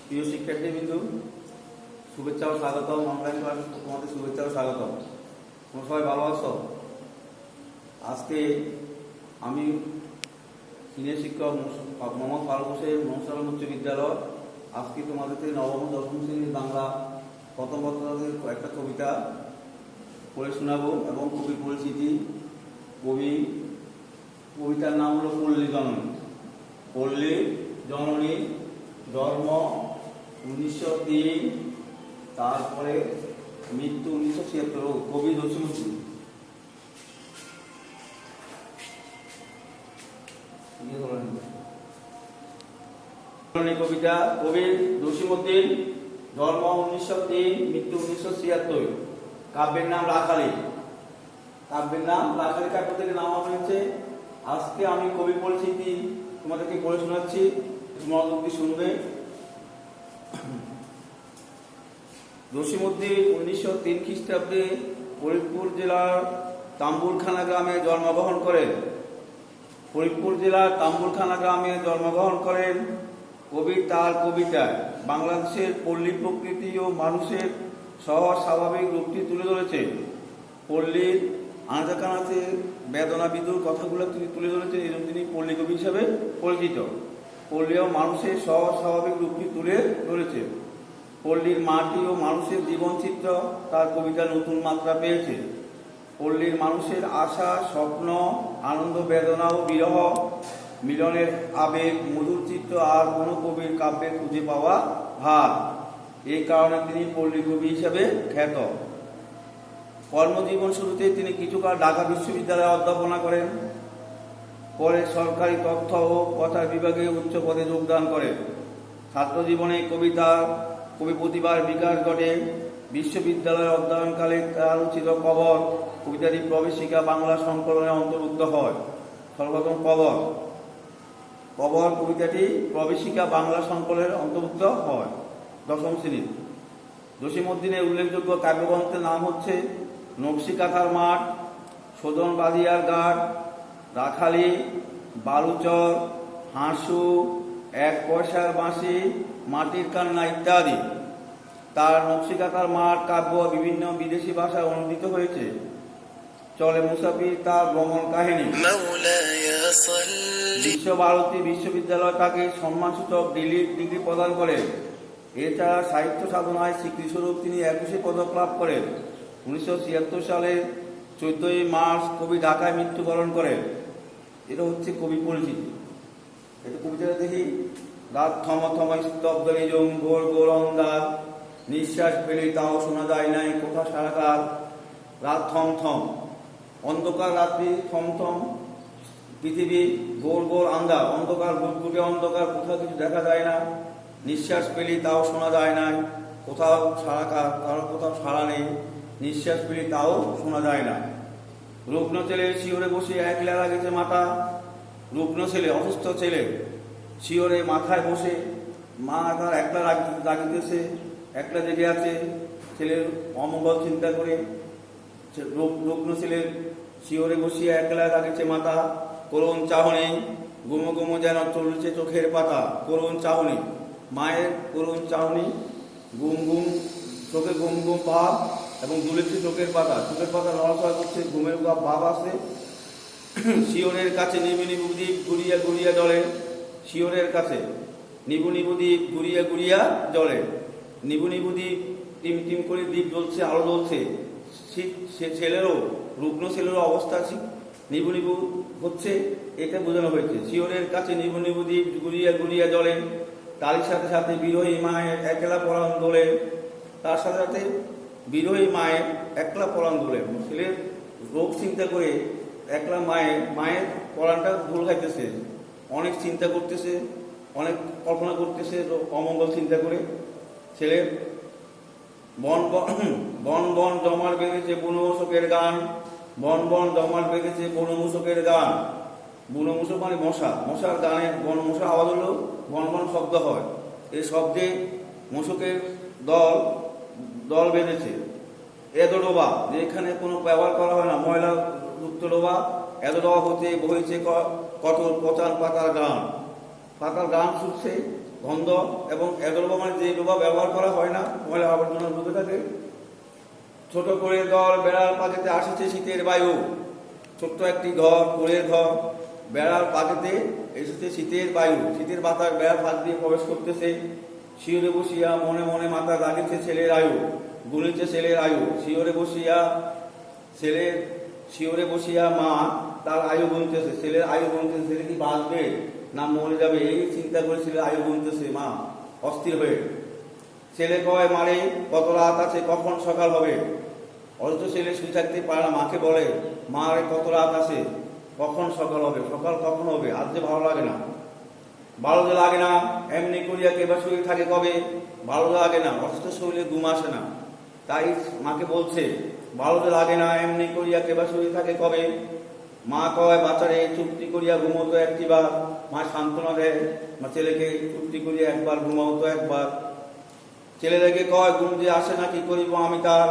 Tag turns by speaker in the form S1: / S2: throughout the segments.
S1: প্রিয় শিক্ষার্থীবৃন্দু, শুভেচ্ছা ও স্বাগতম। অনলাইন ক্লাস তোমাদের শুভেচ্ছা ও স্বাগতম। তোমরা সবাই ভালো আছো? আজকে আমি সিনিয়র শিক্ষক মোহাম্মদ ফারুক হোসেন মনসালাম উচ্চ বিদ্যালয় আজকে তোমাদেরকে নবম ও দশম শ্রেণীর বাংলা প্রথম পত্রের একটা কবিতা পড়ে শোনাবো এবং কবির পরিচিতি। কবিতার নাম হলো পল্লী জননী। পল্লী জননী, জন্ম 1903, তারপরে মৃত্যু 1976। কবি জসিমউদ্দিন। কবিতা কবি জসিমউদ্দিন, জন্ম 1903, মৃত্যু 1976। কাব্যের নাম রাখালি। কাব্য থেকে নামা হয়েছে। আজকে আমি কবি পরিচিতি তোমাদেরকে পড়ে শোনাচ্ছি, মনোযোগ দিয়ে শুনবে। জসিমউদ্দিন 1903 খ্রিস্টাব্দে ফরিদপুর জেলার তাম্বুলখানা গ্রামে জন্মগ্রহণ করেন। কবি তার কবিতায় বাংলাদেশের পল্লী প্রকৃতি ও মানুষের সহজ স্বাভাবিক রূপটি তুলে ধরেছে। পল্লীর আনাচে বেদনা বিদুর কথাগুলো তিনি তুলে ধরেছেন, এই জন্য তিনি পল্লী কবি হিসাবে পরিচিত। পল্লী ও মানুষের সহজ স্বাভাবিক রূপটি তুলে ধরেছে। পল্লীর মাটি ও মানুষের জীবনচিত্র তার কবিতা নতুন মাত্রা পেয়েছে। পল্লীর মানুষের আশা, স্বপ্ন, আনন্দ, বেদনা ও বিরহ মিলনের আবেগ, মধুর চিত্র আর কোনো কবির কাব্যে খুঁজে পাওয়া ভার। এই কারণে তিনি পল্লী কবি হিসাবে খ্যাত। কর্মজীবন শুরুতে তিনি কিছুকাল ঢাকা বিশ্ববিদ্যালয়ে অধ্যাপনা করেন। পরে সরকারি তথ্য ও প্রচার বিভাগে উচ্চ পদে যোগদান করেন। ছাত্র জীবনে কবি প্রতিভার বিকাশ ঘটে। বিশ্ববিদ্যালয়ে অধ্যয়নকালে তার রচিত কবর কবিতাটি প্রবেশিকা বাংলা সংকলনে অন্তর্ভুক্ত হয়। সর্বপ্রথম কবর কবিতাটি প্রবেশিকা বাংলা সংকলনের অন্তর্ভুক্ত হয় দশম শ্রেণীর। জসিমউদ্দিনের উল্লেখযোগ্য কাব্যগ্রন্থের নাম হচ্ছে নকশিকাঁথার মাঠ, সজন বাদিয়ার ঘাট, রাখালি, বালুচর, হাঁসু, এক পয়সার বাঁশি, মাটির কান্না ইত্যাদি। তার নকশিকাঁথার মাঠ কাব্য বিভিন্ন বিদেশি ভাষায় অনুদিত হয়েছে। চলে মুসাফির তার ভ্রমণ কাহিনী। বিশ্বভারতী বিশ্ববিদ্যালয় তাকে সম্মানসূচক ডিগ্রি প্রদান করে। এছাড়া সাহিত্য সাধনায় স্বীকৃতিস্বরূপ তিনি 21 পদক লাভ করেন। 1976 সালের 14 মার্চ কবি ঢাকায় মৃত্যুবরণ করেন। এটা হচ্ছে কবি পরিচিতি। এটা কবিতাটা দেখি। রাত থম স্তব্ধ নিঝুম, ঘোর ঘোর অন্ধার, নিঃশ্বাস পেলে তাও শোনা যায় নাই কোথা সারাকার। রাত থম, অন্ধকার রাত্রি, থম পৃথিবী, ঘোর ঘোর আন্ধার, অন্ধকার, গুটগুটে অন্ধকার, কোথাও কিছু দেখা যায় না। নিঃশ্বাস পেলি তাও শোনা যায় না কোথাও সারাকার, কারো কোথাও সাড়া নেই। নিঃশ্বাস পেলি তাও শোনা যায় না। রুগ্ন ছেলে শিওরে বসে একলা লাগেছে মাথা। রুগ্ন ছেলে, অসুস্থ ছেলে, শিওরে মাথায় বসে মা তার একলা রাগিতেছে, একলা জেগে আছে। ছেলের অমঙ্গল চিন্তা করে রুগ্ন ছেলের শিওরে বসিয়া একলা রাগেছে মাথা। করুণ চাহনি, গুমো গুমো যেন চলছে চোখের পাতা। করুণ চাহনি, মায়ের করুণ চাহনি, চোখে গুম গুম ভাব এবং দুলেছে চোখের পাতা নড়াচড়া করছে, ঘুমের ভাব আছে। শিওরের কাছে নিবু নিবু দ্বীপ ঘুরিয়া ঘুরিয়া জ্বলে। শিওরের কাছে নিবু নিবু দ্বীপ ঘুরিয়া ঘুরিয়া জ্বলে। নিবু নিবু দ্বীপ টিম টিম করে দ্বীপ জ্বলছে, আলো জ্বলছে। রুগ্ন ছেলেরও অবস্থা নিবু নিবু হচ্ছে, এটা বোঝানো হয়েছে। শিওরের কাছে নিবু নিবু দ্বীপ ঘুরিয়া ঘুরিয়া জ্বলে। তারই সাথে সাথে বিরোহী মায়ের একলা পরাণ দোলে। তার সাথে সাথে বিরোহী মায়ের একলা পরাণ দোলে। ছেলের রোগ চিন্তা করে একলা মায়ের পরাণটা ভুল খাইতেছে, অনেক চিন্তা করতেছে, অনেক কল্পনা করতেছে, অমঙ্গল চিন্তা করে। ছেলে বন বন জমার বেঁধেছে বনমূষকের গান। বন জমার বেঁধেছে বনমূষকের গান। বনমূষক মানে মশার গানে মশা আওয়াজ হলো বন শব্দ হয়। এই শব্দে মূষকের দল বেঁধেছে। এদোডোবা, যেখানে কোনো ব্যবহার করা হয় না, ময়লা যুক্ত ডোবা। এদোডোবা হতে বইছে কঠোর পচান পাতার গান। ছুটছে গন্ধ এবং এডোবা মানে যে ডোবা ব্যবহার করা হয় না, ময়লা আবর্জনা ঢুকে থাকে। ছোট করে ঘর, বেড়ার পাখিতে আসছে শীতের বায়ু। ছোট্ট একটি ঘর, কুড়ের ঘর, বেড়ার পাখিতে এসেছে শীতের বায়ু। শীতের বাতাস বেড়ার ফাঁক দিয়ে প্রবেশ করতেছে। শিওরে বসিয়া মনে মনে মাথা লাগিছে ছেলের আয়ু, গুনিছে ছেলের আয়ু। শিওরে বসিয়া মা তার আয়ু গুনতেছে, ছেলের আয়ু গুনতেছে। ছেলে কি বাঁচবে না মরে যাবে এই চিন্তা করে ছেলের আয়ু গুনতেছে মা অস্থির হয়ে। ছেলে কয় মারে কত রাত আছে, কখন সকাল হবে। অথচ ছেলে শুয়ে থাকতে পারে না, মাকে বলে মা রে কত রাত আছে, কখন সকাল হবে, সকাল কখন হবে, আজ যে ভালো লাগে না। ভালো যে লাগে না এমনি করিয়া কেবা শুয়ে থাকে কবে, ভালো লাগে না অথচ শরীরে ঘুম আসে না। তাই মাকে বলছে ভালো যে লাগে না এমনি করিয়া কেবা শুয়ে থাকে কবে। মা কয় বাচ্চারে চুক্তি করিয়া ঘুমোতো একটিবার। মা সান্ত্বনা দেয়, মা ছেলেকে চুক্তি করিয়া একবার ঘুমাওতো একবার। ছেলেদেরকে কয় ঘুম যে আসে না কি করিব আমি তার।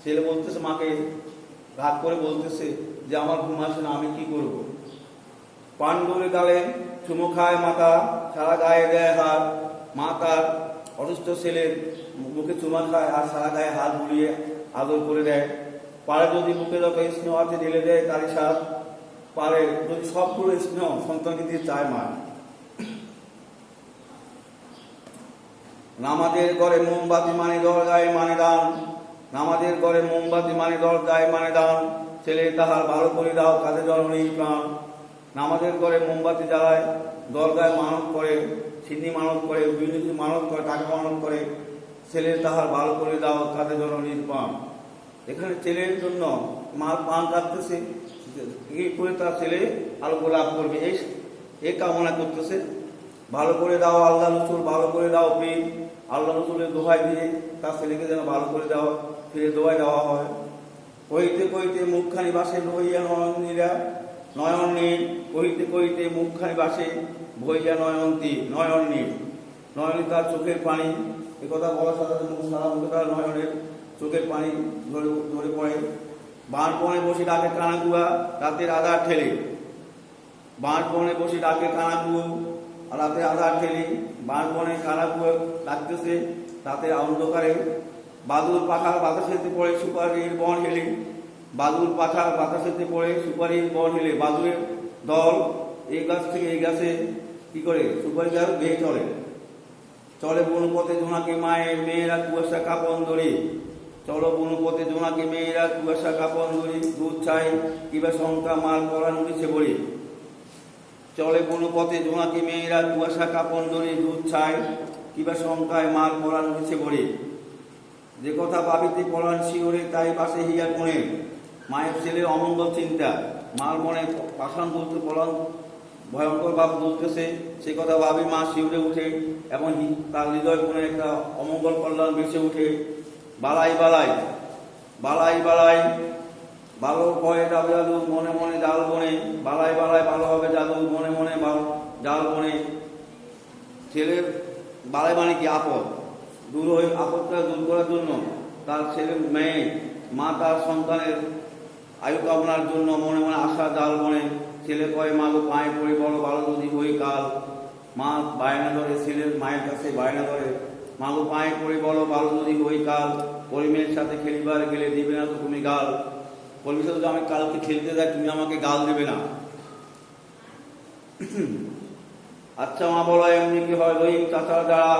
S1: ছেলে বলতেছে মাকে রাগ করে বলতেছে যে আমার ঘুম আসে না, আমি কি করব। পাণ্ডুরে গালে চুমু খায় মাতা, সারা গায়ে দেয় হাত। মা তার অসুস্থ ছেলের মুখে চুমা খায় আর সারা গায়ে হাত বুলিয়ে আদর করে দেয়। পারে যদি মুখে যত স্নেহ আছে ঢেলে দেয় তারই সাথ। পারে যদি সবগুলো স্নেহ সন্তানকে দিয়ে চায় মা। নামাজের ঘরে মোমবাতি মানে দরজায় মানে দান, নামাজের ঘরে মোমবাতি মানে দরজায় মানে দান। ছেলে তাহার ভালো করে দাও কাজে জননী প্রাণ। নামাজের ঘরে মোমবাতি জ্বালায়, দরজায় মানত করে, সিন্নি মানত করে, বিভিন্ন মানত করে, টাকা মানত করে। ছেলে তাহার ভালো করে দাও কাজে জননীর প্রাণ। এখানে ছেলের জন্য মা প্রাণ কাঁদতেছে, এই করে তার ছেলে আলোক লাভ করবে এই কামনা করতেছে। ভালো করে দাও আল্লাহ রসুল, ভালো করে দাও পীর। আল্লাহ রসুলের দোহাই দিয়ে তার ছেলেকে যেন ভালো করে দেওয়া ফিরে দোহাই দেওয়া হয়। কইতে কইতে মুখখানি বাসে বইয়া নয়নীরা, নয়ন নীল। কইতে কইতে মুখখানি বাসে বইয়া নয়ন্তী, নয়ন নীল। নয়নী তার চোখের পানি, এ কথা বলার সাথে সারা মুখে তার নয়নের চোখের পানি ধরে পড়ে। বাঁশ বনে বসে ডাকে কানাকুয়া রাতের আধার ঠেলে। বাঁশ বনে বসে ডাকে কানাকুয়া রাতের আধার ঠেলে। বাঁশ বনে কানাকুয়া ডাকতেছে রাতের অন্ধকারে। বাদুর পাখার বাতাসেতে পড়ে সুপারির বন হেলে। বাদুর পাখার বাতাসেতে পড়ে সুপারির বন হেলে। বাদুরের দল এই গাছ থেকে এই গাছে কি করে সুপারি গাছ বেয়ে চলে। চলে বনপথে জোনাকে মায়ের মেয়েরা কুয়াশা কাপন ধরে। চলো বনপথে জোনাকে মেয়েরা কুয়াশা কাপন ধরে। দুধ চাই কিবা শঙ্কা মাল পরান উঠেছে বলে। চলে বনপথে জোনাকে মেয়েরা কুয়াশা কাপন ধরে। দুধ চাই কিবা শঙ্কায় মাল পরান উঠেছে বলে। যে কথা ভাবিতে পরাণ শিওরে তাই পাশে হিয়া কোণে। মায়ের ছেলের অমঙ্গল চিন্তা, মার মনে পাষাণ বলতে পরাণ ভয়ঙ্কর ভাব বলতেছে। সে কথা ভাবি মা শিউরে উঠে এবং তার হৃদয় কোণে একটা অমঙ্গল কল্যাণ বেসে উঠে। বালাই বালাই বালাই বালাই ভালো ভয়ে যাবে জাদু, মনে মনে জাল বনে। বালাই বালাই ভালো হবে জাদু, মনে মনে জাল বনে। ছেলের বালাই মানে কি আপদ, দূর হয়ে আপদটা দূর করার জন্য তার ছেলে মেয়ে মা তার সন্তানের আয়ু কামনার জন্য মনে মনে আশা জাল বনে। ছেলে কয় মা গো পায়ে পড়ে বড় ভালো যদি হই কাল। মা বায়না ধরে, ছেলের মায়ের কাছে বায়না ধরে মা গো পায়ে পড়ে বড় ভালো যদি হই কাল। কলিমের সাথে খেলিবার গেলে দিবে না তো তুমি গাল। কলিমের সাথে আমি কালকে খেলতে যাই তুমি আমাকে গাল দেবে না। আচ্ছা মা বলো এমনি কি হয় রহিম চাচার দ্বারা,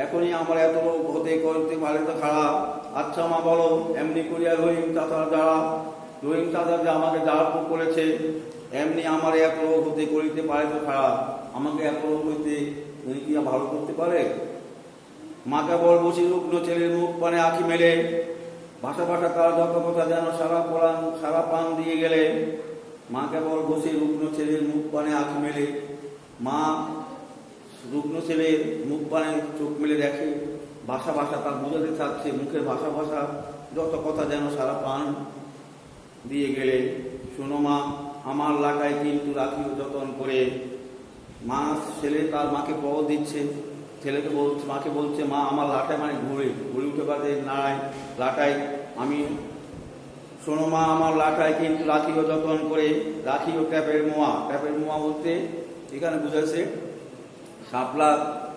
S1: এখনই আমার এত লোক হতে করতে পারে তো খারাপ। আচ্ছা মা বলো এমনি করিয়া রহিম চাচার দ্বারা, রহিম চাচা যে আমাকে যারা করেছে এমনি আমার এত লোক হতে করিতে পারে তো খারাপ। আমাকে এত লোক হইতে উনি কি ভালো করতে পারে। মাকে বল বসি রুগ্ন ছেলের মুখ পানে আঁখি মেলে। ভাষা ভাষা তার যত কথা যেন সারা প্রাণ দিয়ে গেলে। মাকে বল বসি রুগ্ন ছেলের মুখ পানে আঁখি মেলে। মা রুগ্ন ছেলের মুখ পানে চোখ মেলে দেখে। ভাষা ভাষা তার বোঝাতে থাকছে, মুখের ভাষা ভাষা যত কথা যেন সারা প্রাণ দিয়ে গেলে। শোনো মা আমার লাটাই কিন্তু রাখিও যতন করে। মা ছেলে তার মাকে পদ দিচ্ছে, ছেলেকে বলছে মাকে বলছে মা আমার লাটাই মানে ঘুরে উঠে পারে নাড়াই লাটাই আমি। শোনো মা আমার লাটাই কিন্তু রাখিও যতন করে। রাখিও ট্যাপের মোয়া, ট্যাপের মোয়া বলতে এখানে বুঝাচ্ছে শাপলা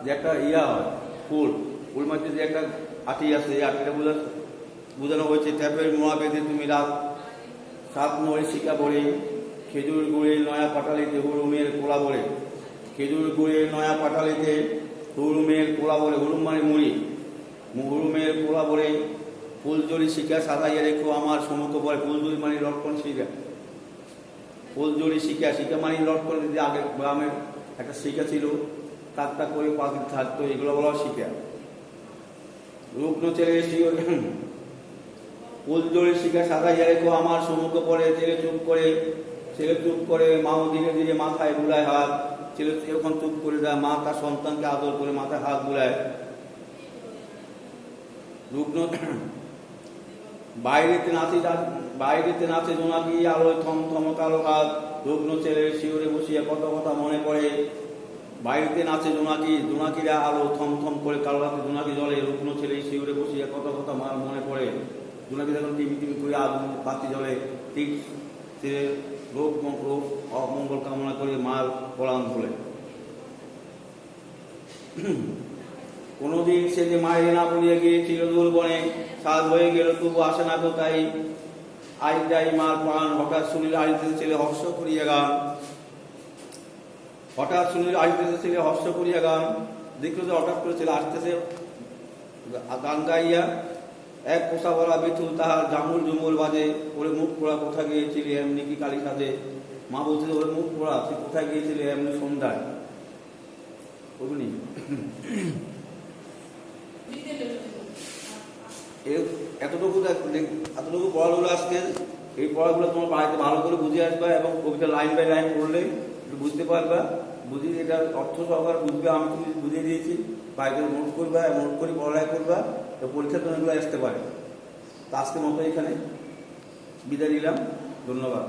S1: যে একটা ইয়া হয় ফুল মধ্যে যে একটা আটি আছে, এই আটিটা বোঝানো হয়েছে ট্যাপের মোয়া বেঁধে তুমি রাত 7 মোড়ে শিকা বলে, খেজুর গুড়ে নয়া পাটালিতে হুরুমের কোলা বলে, খেজুর গুড়ে নয়া পাটালিতে হুরুমের কোলা বলে, হুরুম মানে মুড়ি, হুরুমের কোলা বলে, ফুলজড়ি শিকা সাজাইয়া রেখো আমার সমুখ বলে। ফুলজড়ি মানে লটকন শিকা, ফুলজড়ি শিকা, শিকা মানে লটকন, যে আগে গ্রামের একটা শিকা ছিল, তাকটা করে পাখি থাকতো, এগুলো বলা শিকা। রুগ্ন ছেলে ফুলজড়ি শিকা সাজাইয়া রেখো আমার সমুখ পরে, ছেলে চুপ করে, মাও ধীরে ধীরে মাথায় বুলায় হাত, ছেলে এরকম চুপ করে দেয়, মা তার সন্তানকে আদর করে মাথায় হাত বুলায়। রুগ্ন বাইরেতে নাচে জোনাকি আলোয় থমথম কালো হাত, রুগ্ন ছেলের শিওরে বসিয়া কত কথা মনে পড়ে। বাইরেতে নাচে জোনাকিরা আলো থমথম করে কালো রাতে জোনাকি জলে, রুগ্ন ছেলে শিওরে বসিয়া কত কথা মার মনে পড়ে। জোনাকি যখন টিমি করে আগুন পাতি জলে, ঠিক সে রোগ অমঙ্গল কামনা করে মার পরাণ ধরে। কোনদিন সে যে মায়ের না বলিয়া গিয়েছিল দূর বনে, সাজ হয়ে গেল তবু আসে না কোথায়, আজ যাই মার প্রাণ। হঠাৎ শুনিল আসিতেছে ছেলে হর্ষ করিয়া গান, দেখলো যে হঠাৎ করে ছেলে আসতেছে গান গাইয়া। এক পোষা বলা বিথু তাহার ঝামুর ঝুমুর বাজে, ওরে মুখ পোড়া কোথা গিয়েছিলি এমনি কি কালী সাজে। মা বলছে ওরে মুখ পোড়া, তুই কোথায় গিয়েছিলি এমনি সন্ধ্যায়। বুঝলি এতটুকু পড়াগুলো আজকে, এই পড়াগুলো তোমার বাড়িতে ভালো করে বুঝে আসবে এবং কবিতা লাইন বাই লাইন পড়লে একটু বুঝতে পারবা, বুঝিয়ে এটার অর্থ সহকারে বুঝবে। আমি তুমি বুঝিয়ে দিয়েছি, বাড়িতে নোট করবা, নোট করে পড়ালেখা করবা, তো পরীক্ষার জন্য এগুলো আসতে পারে। তো আজকের মতো এখানে বিদায় নিলাম, ধন্যবাদ।